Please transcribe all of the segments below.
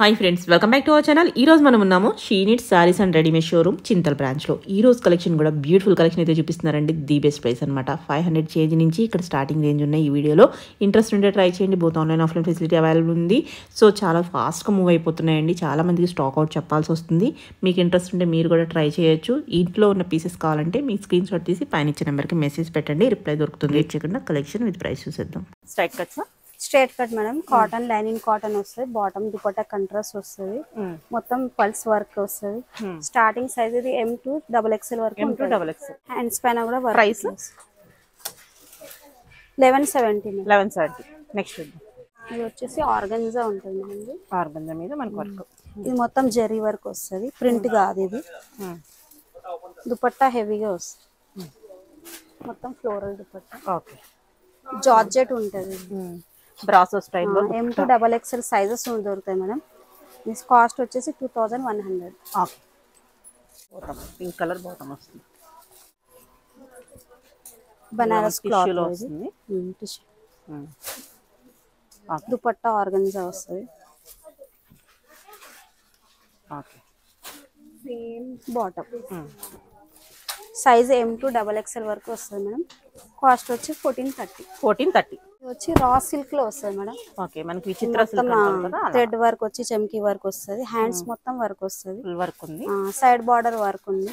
Hi friends, welcome back to our channel. ఈ రోజు మనం ఉన్నాము she needs sarees and readymade showroom Chintal బ్రాంచ్లో. ఈ రోజు కలెక్షన్ కూడా బ్యూటిఫుల్ కలెక్షన్ అయితే చూపిస్తున్నారండి. ది బెస్ట్ ప్రైస్ అనమాట. 500 చేంజ్ నుంచి ఇక్కడ స్టార్టింగ్ రేంజ్ ఉన్నాయి. ఈ వీడియోలో ఇంట్రెస్ట్ ఉంటే ట్రై చేయండి. Both online offline facility available ఉంది. సో చాలా ఫాస్ట్గా మూవ్ అయిపోతున్నాయండి. చాలా మందికి స్టాక్ అవుట్ చెప్పాల్సి వస్తుంది. మీకు ఇంట్రెస్ట్ ఉంటే మీరు కూడా ట్రై చేయొచ్చు. ఇంట్లో ఉన్న పీసెస్ కావాలంటే మీకు స్క్రీన్ షాట్ తీసి పైన ఇచ్చే నెంబర్కి మెసేజ్ పెట్టండి, రిప్లై దొరుకుతుంది. వెయిట్ చేయకుండా కలెక్షన్ విత్ ప్రైస్ చూసేద్దాం. Straight cuts straight cut madam, cotton lining cotton వస్తుంది. బాటమ్ దుపట్టా కంట్రాస్ట్ వస్తుంది. మొత్తం పల్స్ వర్క్ వస్తుంది. స్టార్టింగ్ సైజ్ ఇది M2 XXL వరకు హ్యాండ్స్ పైన కూడా వర్క్. ప్రైస్ 1170. 1170. నెక్స్ట్ ఇది వచ్చేసి ఆర్గన్జా ఉంటుంది అండి. ఆర్గంజా మీద మనకు వర్క్. ఇది మొత్తం జరీ వర్క్ వస్తుంది, ప్రింట్ కాదు ఇది. దుపట్టా హెవీగా వస్తుంది, మొత్తం ఫ్లోరల్ దుపట్టా. ఓకే, జార్జెట్ ఉంటుంది. బ్రాసో స్టైల్లో M2 XXL సైజెస్ దొరుకుతాయి మేడం. దీని కాస్ట్ వచ్చేసి 2100. ఓకే, పింక్ కలర్ బాటమ్ వస్తుంది. బనారస్ క్లాత్ వస్తుంది. దుపట్టా ఆర్గన్జా వస్తుంది. Okay, same bottom. Size M2 XXL వరకు వస్తుంది మేడం. కాస్ట్ వచ్చి 1430. వచ్చి రా సిల్క్ లో వస్తుంది మేడం. ఓకే, మనకి విచిత్ర సిల్క్ కదా, థ్రెడ్ వర్క్ వచ్చి చెమ్కీ వర్క్ వస్తుంది. హ్యాండ్స్ మొత్తం వర్క్ వస్తుంది. ఫుల్ వర్క్ ఉంది. సైడ్ బార్డర్ వర్క్ ఉంది.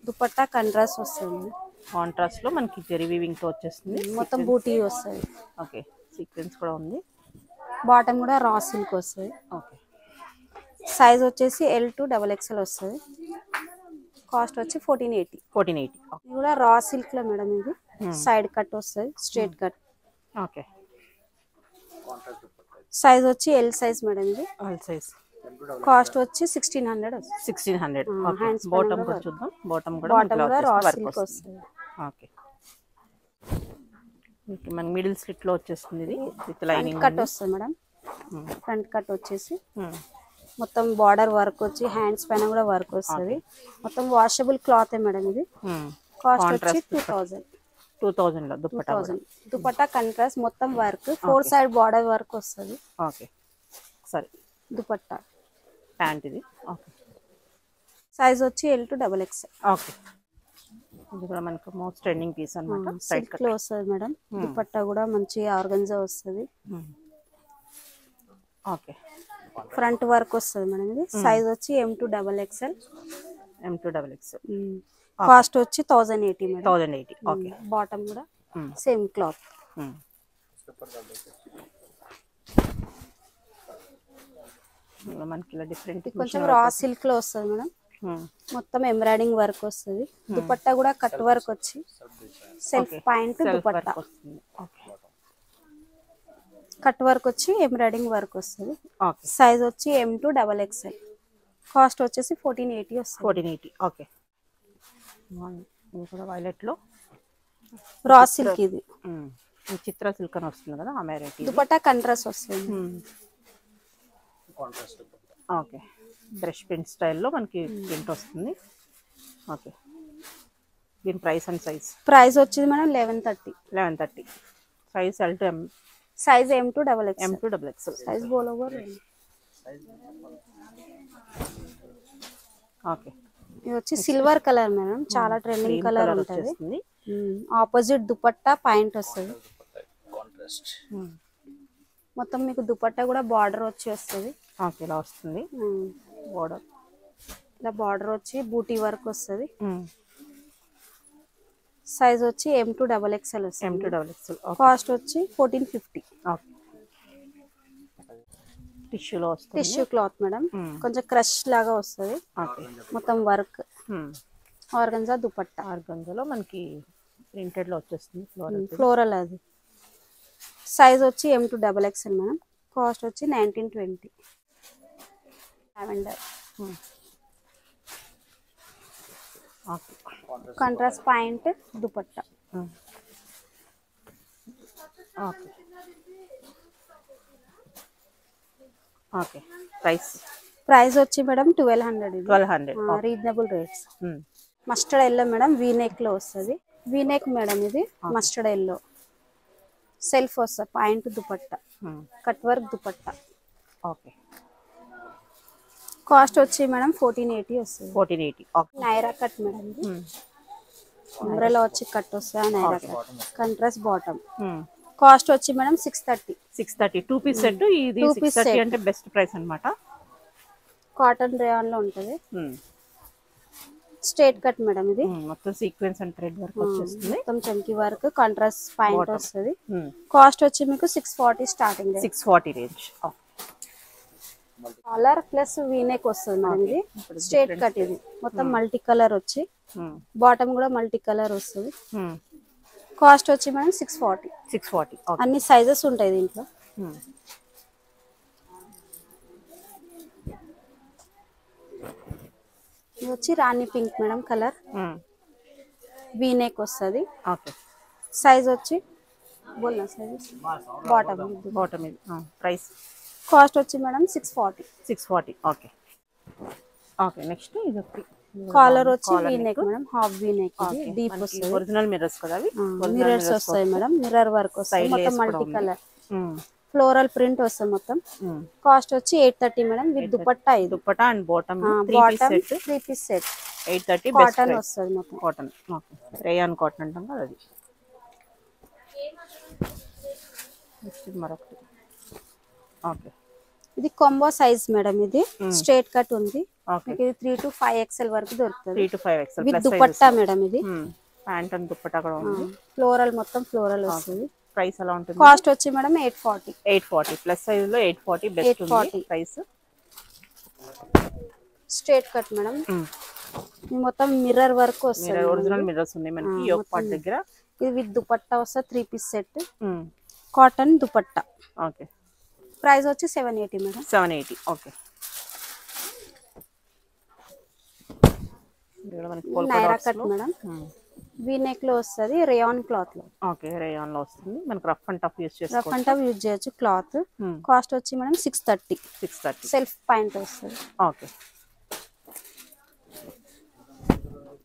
దుపట్టా కంట్రాస్ట్ వస్తుంది. కాంట్రాస్ట్ లో మనకి జెరీ వీవింగ్ తో వచ్చేస్తుంది. మొత్తం బూటీ వస్తుంది. ఓకే, సీక్వెన్స్ కూడా ఉంది. బాటమ్ కూడా రా సిల్క్ వస్తుంది. ఓకే, సైజ్ వచ్చేసి L2 XXL వస్తుంది. కాస్ట్ వచ్చి 1480. ఇది కూడా రా సిల్క్ లో మేడం. ఇది సైడ్ కట్ వస్తుంది, స్ట్రేట్ కట్. ఓకే, సైజ్ వచ్చి L సైజ్ మేడం. ఇది ఆల్ సైజ్. కాస్ట్ వచ్చి 1600 వస్తుంది. 1600. హ్యాండ్స్ బాటమ్ కూడా చూద్దాం. బాటమ్ కూడా రా సిల్క్ వస్తుంది. ఓకే, మన మిడిల్ స్లిట్ లో వచ్చేస్తుంది. ఇది విత్ లైనింగ్ కట్ వస్తుంది మేడం. ఫ్రంట్ కట్ వచ్చేసి మొత్తం బార్డర్ వర్క్ వచ్చి హ్యాండ్స్ పైన కూడా వర్క్ వస్తుంది. మొత్తం వాషబుల్ క్లాత్ మేడం. ఇది కాస్ట్ వచ్చి 2000 లో దుపట్టా. దుపట్టా కంట్రాస్ట్ మొత్తం వర్క్, 4 సైడ్ బార్డర్ వర్క్ వస్తుంది. ఓకే, సరే. దుపట్టా ప్యాంట్ ఇది. ఓకే, సైజ్ వచ్చి L2 XXL. ఓకే, ఇది కూడా మనకు మోస్ట్ ట్రెండింగ్ పీస్ అన్నమాట. సిల్క్ లో వస్తుంది మేడం. దుపట్టా కూడా మంచి ఆర్గన్జా వస్తుంది. ఓకే, ఫ్రంట్ వర్క్ వస్తుంది మేడం. ఇది సైజ్ వచ్చి M2 XXL. కాస్ట్ వచ్చి 1080 మేడం. 1080. ఓకే, బాటమ్ కూడా సేమ్ క్లాత్. మనకి ఇలా డిఫరెంట్ కొంచెం రా సిల్క్ లో వస్తుంది మేడం. మొత్తం ఎంబ్రాయిడింగ్ వర్క్ వస్తుంది. దుపట్టా కూడా కట్ వర్క్ వచ్చి self point dupatta. Cut work వచ్చి ఎంబ్రాయిడింగ్ వర్క్ వస్తుంది. సైజ్ వచ్చి M2 XXL. కాస్ట్ వచ్చేసి 1480 వస్తుంది. 1480. ఓకే, ఇది కూడా వైలెట్ లో రా సిల్క్. ఇది చిత్ర సిల్క్ అని వస్తుంది కదా, ఆ వెరైటీ. దుపట్టా కంట్రాస్ట్ వస్తుంది. ఓకే, బ్రష్ ప్రింట్ స్టైల్లో మనకి ప్రింట్ వస్తుంది. ఓకే, దీని ప్రైస్ అండ్ సైజ్. ప్రైస్ వచ్చింది madam 1130. Size L to M. Size M2 XXL. Size బోల్ ఓవర్. ఓకే, ఇది వచ్చి సిల్వర్ కలర్ మేడం. చాలా ట్రెండింగ్ కలర్ ఉంటుంది. ఆపోజిట్ దుపట్టా పాయింట్ వస్తుంది. మొత్తం మీకు దుపట్టా కూడా బార్డర్ వచ్చి వస్తుంది. ఓకే, ఇలా వస్తుంది బార్డర్. ఇలా బార్డర్ వచ్చి బూటీ వర్క్ వస్తుంది. సైజ్ వచ్చి M2 XXL వస్తుంది. కాస్ట్ వచ్చి 1450. ఓకే, టిష్యూలో వస్తుంది. Tissue cloth madam. కొంచెం క్రష్ లాగా వస్తుంది. మొత్తం వర్క్. ఆర్గన్జా దుపట్టా. ఆర్గన్జాలో మనకి ప్రింటెడ్ లో వచ్చేస్తుంది. ఫ్లోరల్ అది. సైజ్ వచ్చి M2 XXL మేడం. కాస్ట్ వచ్చి 1920. Contrast point dupatta. Okay, okay, price వచ్చి madam 1200. Reasonable rates. Mustard yellow madam. V neck లో వస్తుంది. V neck madam. ఇది మస్టర్డ్ ఎల్లో. సెల్ఫ్ వస్తుంది point dupatta, cut work dupatta. Okay. Cost వచ్చి మేడం 1480 వస్తుంది. 1480. ఓకే. నైరా కట్ మేడం ఇది. Umbrella వచ్చి కట్ వస్తుంది Naira cut. Contrast bottom. Cost వచ్చి మేడం 630. 630 2 piece set. ఇది 630 అంటే బెస్ట్ ప్రైస్ అన్నమాట. కాటన్ రేయాన్ లో ఉంటది. స్ట్రైట్ కట్ మేడం ఇది. మొత్తం సీక్వెన్స్ అండ్ థ్రెడ్ వర్క్ వచ్చేస్తుంది. మొత్తం చంకీ వర్క్ కాంట్రాస్ట్ పాయింట్ వస్తుంది. కాస్ట్ వచ్చి మీకు 640 starting. 640 range. Collar plus V neck వస్తుంది మేడం ఇది. స్ట్రైట్ కట్ ఇది. మొత్తం మల్టీ కలర్ వచ్చి బాటమ్ కూడా మల్టీ కలర్ వస్తుంది. కాస్ట్ వచ్చి మేడం 640. 640. అన్ని సైజెస్ ఉంటాయి దీంట్లో. ఇది వచ్చి Rani pink madam colour. V neck వస్తుంది. ఓకే. సైజ్ వచ్చి బోల్నా సైజ్ బాటమ్ ఇది. ప్రైస్ కాస్ట్ వచ్చి మేడం 640. 640. ఓకే. ఓకే. నెక్స్ట్ ఇది కాలర్ వచ్చి వీనెక్ మేడం. హాఫ్ వీనెక్ ఇది. డీప్ వస్తుంది. ఒరిజినల్ మిర్రర్స్ కదా అవి. మిర్రర్స్ వస్తాయి మేడం. మిర్రర్ వర్క్ వస్తాయి. మొత్తం మల్టీ కలర్ ఫ్లోరల్ ప్రింట్ వస్తుంది మొత్తం. కాస్ట్ వచ్చి 830 మేడం. విత్ దుపట్టా. ఇది dupatta and bottom 3 piece set 830. Cotton వస్తుంది మొత్తం. కాటన్. ఓకే. రేయాన్ కాటన్ అంటాం కదా అది. మరొకటి. ఓకే. ఇది కాంబో సైజ్ మేడం. ఇది స్ట్రైట్ కట్ ఉంది. మీకు ఇది 3 to 5 XL వరకు దొరుకుతుంది. 3 to 5 XL with dupatta madam. ఇది ప్యాంట్ అండ్ దుపట్టా కూడా ఉంది. ఫ్లోరల్ మొత్తం ఫ్లోరల్ వస్తుంది. ప్రైస్ ఎలా ఉంటుంది? కాస్ట్ వచ్చి మేడం 840. 840 ప్లస్ సైజ్ లో 840 బెస్ట్ ఉంది ప్రైస్. Straight cut madam. మొత్తం మిర్రర్ వర్క్ వస్తుంది. ఒరిజినల్ మిర్రర్స్ ఉన్నాయి మనకి యోక్ పార్ట్ దగ్గర. ఇది విత్ దుపట్టా వస్తుంది. 3 piece set cotton dupatta. Okay. Price వచ్చి 780 madam. 780. Okay. Naira cut madam. V neck లో వస్తుంది. రేయాన్ క్లాత్ లో. ఓకే. రేయాన్ లో వస్తుంది. మనకి రఫ్ అండ్ టఫ్ యూస్ చేసుకోవచ్చు. రఫ్ అండ్ టఫ్ యూజ్ చేయొచ్చు క్లాత్. కాస్ట్ వచ్చి మేడం 630. 630. సెల్ఫ్ పాయింట్ వస్తుంది. ఓకే.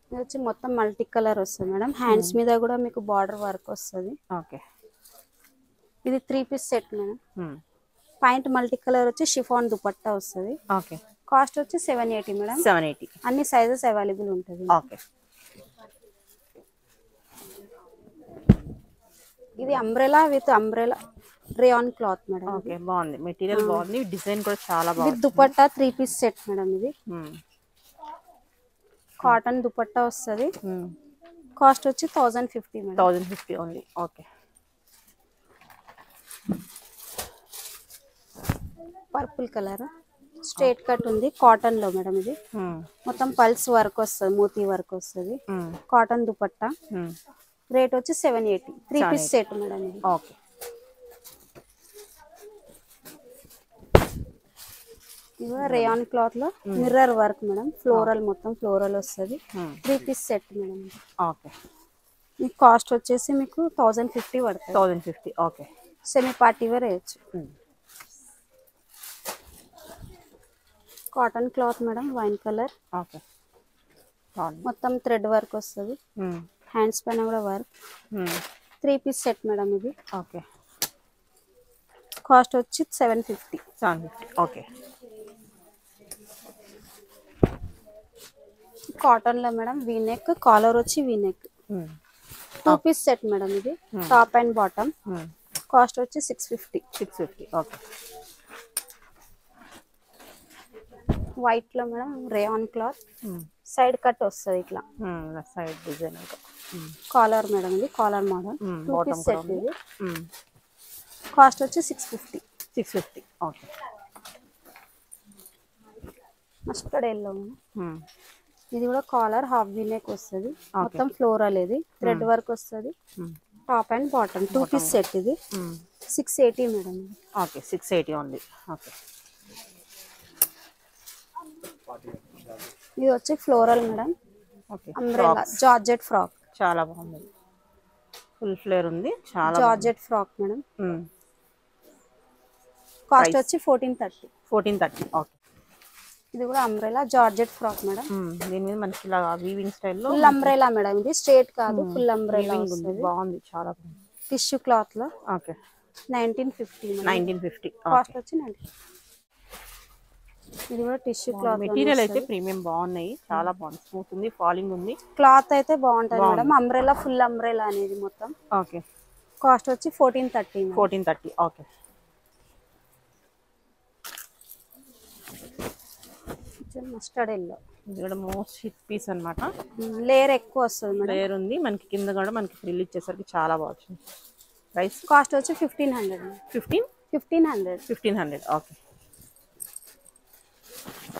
ఇది వచ్చి మొత్తం మల్టీ కలర్ వస్తుంది మేడం. హ్యాండ్స్ మీద కూడా మీకు బార్డర్ వర్క్ వస్తుంది. ఓకే. ఇది 3 piece set madam. Point multi colour వచ్చి షిఫాన్ దుపట్టా వస్తుంది. ఓకే. కాస్ట్ వచ్చి 780 మేడం. 780. అన్ని సైజెస్ అవైలబుల్ ఉంటుంది. ఓకే. ఇది umbrella with umbrella rayon cloth madam. Okay. బాగుంది. మెటీరియల్ బాగుంది. డిజైన్ కూడా చాలా బాగుంది. With dupatta 3 piece set madam. ఇది కాటన్ దుపట్టా వస్తుంది. కాస్ట్ వచ్చి 1050 madam. 1050 only. Okay. Purple colour straight cut ఉంది. కాటన్ లో మేడం. ఇది మొత్తం పల్స్ వర్క్ వస్తుంది. మోతీ వర్క్ వస్తుంది. కాటన్ దుపట్టా. రేట్ వచ్చి 780. 3 పీస్ సెట్ మేడం ఇది. ఓకే. ఇది రేయాన్ క్లాత్ లో మిర్రర్ వర్క్ మేడం. ఫ్లోరల్ మొత్తం ఫ్లోరల్ వస్తుంది. 3 పీస్ సెట్ మేడం. ఓకే. ఈ కాస్ట్ వచ్చేసి మీకు 1050 పడుతుంది. 1050. ఓకే. సెమీ పార్టీ వేర్ వేయచ్చు. Cotton cloth madam. Wine colour. Okay. మొత్తం థ్రెడ్ వర్క్ వస్తుంది. హ్యాండ్స్ పైన కూడా వర్క్. 3 పీస్ సెట్ మేడం ఇది. ఓకే. కాస్ట్ వచ్చి 750. 750. ఓకే. కాటన్ లో మేడం వీనెక్. కాలర్ వచ్చి వీనెక్. 2 పీస్ సెట్ మేడం ఇది. Top and bottom. కాస్ట్ వచ్చి 650. 650. ఓకే. వైట్ లో madam rayon cloth. Side cut వస్తుంది ఇట్లా. Side design. కాలర్ మేడం ఇది. Collar model. 2 పీస్ సెట్ ఇది. కాస్ట్ వచ్చి 650. 650. ఓకే. Mustard yellow. ఇది కూడా కాలర్ హాఫ్ వీనెక్ వస్తుంది. మొత్తం ఫ్లోరల్. ఇది థ్రెడ్ వర్క్ వస్తుంది. Top and bottom 2 piece set ఇది. 680 మేడం. ఓకే. 680 ఓన్లీ. ఓకే. ఇది వచ్చి floral madam. Okay. Umbrella georgette frock. చాలా బాగుంది. ఫుల్ ఫ్లేర్ ఉంది. చాలా జార్జెట్ ఫ్రాక్ మేడం. కాస్ట్ వచ్చి 1430. 1430. ఓకే. ఇది కూడా అంబ్రెల్లా జార్జెట్ ఫ్రాక్ మేడం. దీని మీద మనకి ఇలా వీవింగ్ స్టైల్లో ఫుల్ అంబ్రెల్లా మేడం. ఇది స్ట్రైట్ కాదు, ఫుల్ అంబ్రెల్లా ఉంది. బాగుంది. చాలా బాగుంది. టిష్యూ క్లాత్ లో. ఓకే. 1950. 1950. కాస్ట్ వచ్చి 90. ఇది కూడా టిష్యూ క్లాత్. మెటీరియల్ అయితే ప్రీమియం బాగున్నాయి, చాలా బాగుంది, స్మూత్ ఉంది, ఫాలింగ్ ఉంది. క్లాత్ అయితే బాగుంటుంది మేడం. అంబ్రెలా, ఫుల్ అంబ్రెలా అనేది మొత్తం. ఓకే. కాస్ట్ వచ్చి 1430. 1430. ఓకే. మస్టర్డ్ ఎల్లో, ఇది కూడా మోస్ట్ హిట్ పీస్ అన్నమాట. లేయర్ ఎక్కువ వస్తుంది మేడం. లేయర్ ఉంది మనకి, కింద కూడా మనకి ఫ్రిల్ ఇచ్చేసరికి చాలా బాగుంది. ప్రైస్ కాస్ట్ వచ్చి 1500. 1500. ఓకే.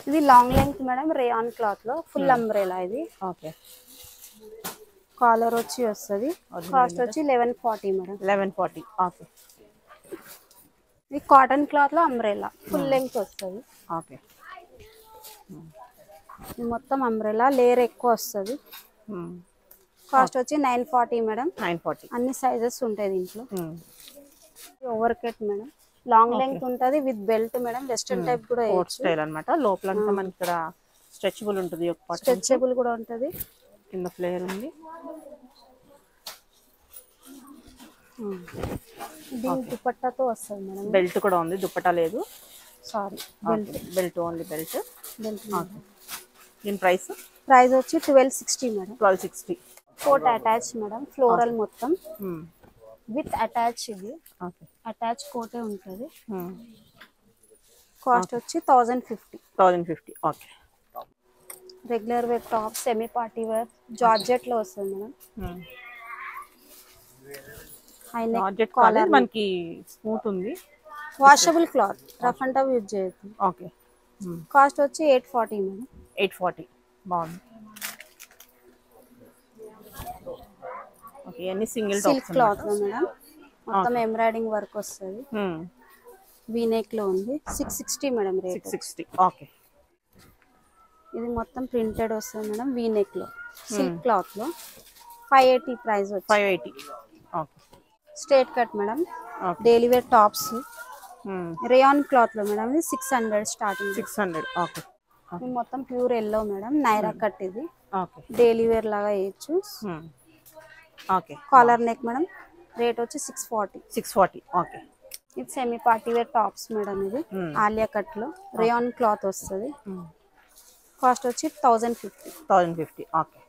ఇది long length madam, rayon cloth లో ఫుల్ అంబ్రెలా ఇది. ఓకే. కాలర్ వచ్చి వస్తుంది. కాస్ట్ వచ్చి 1140 మేడం. 1140. ఓకే. ఇది కాటన్ క్లాత్ లో అంబ్రెలా ఫుల్ లెంగ్త్ వస్తుంది. ఓకే. ఇది మొత్తం అంబ్రెలా, లేయర్ ఎక్కువ వస్తుంది. కాస్ట్ వచ్చి 940 మేడం. 940. అన్ని సైజెస్ ఉంటాయి దీంట్లో. Over cut madam, long length ఉంటుంది with belt madam. Western type కూడా కోట్ స్టైల్ అన్నమాట. లోపల అంతా మనకి ఇక్కడ స్ట్రెచబుల్ ఉంటుంది, ఒక పార్ట్ స్ట్రెచబుల్ కూడా ఉంటుంది. కింద ఫ్లేయర్ ఉంది. దీని దుపట్టాతో వస్తుంది మేడం. బెల్ట్ కూడా ఉంది, దుపట్టా లేదు. Sorry, belt only belt. Belt. దీని ప్రైస్ వచ్చి 1260 madam. 1260. Coat attach madam, floral మొత్తం విత్ అటాచ్. ఇది అటాచ్ కోటే ఉంటుంది. కాస్ట్ వచ్చి 1050. 1050. Okay. Regular wear top, semi party wear, georgette లో వస్తుంది మేడం. జార్జెట్ కాలర్ మనకి స్మూత్ ఉంది. Washable cloth, rough and tough use చేయొచ్చు. ఓకే. కాస్ట్ వచ్చి 840 మేడం. 840. బాగుంది. ఓకే. అన్ని సింగిల్ సిల్క్ క్లాత్ లో మేడం, మొత్తం ఎంబ్రాయిడింగ్ వర్క్ వస్తుంది. వీనెక్ లో ఉంది. 660 మేడం రేట్. 660. ఓకే. ఇది మొత్తం ప్రింటెడ్ వస్తుంది మేడం, వీనెక్ లో సిల్క్ క్లాత్ లో. 580 ప్రైస్ వచ్చి. 580. Okay. Straight cut madam, daily wear tops, rayon cloth లో మేడం. ఇది 600 స్టార్టింగ్. 600. ఓకే. ఇది మొత్తం pure yellow madam, Naira cut. ఇది ఓకే. డైలీ వేర్ లాగా వేయచ్చు. Okay. Collar neck madam, rate వచ్చి 640. 640. ఓకే. ఇది semi party wear tops madam. ఇది ఆలియా కట్ లో రేయాన్ క్లాత్ వస్తుంది. కాస్ట్ వచ్చి 1050. 1050. ఓకే.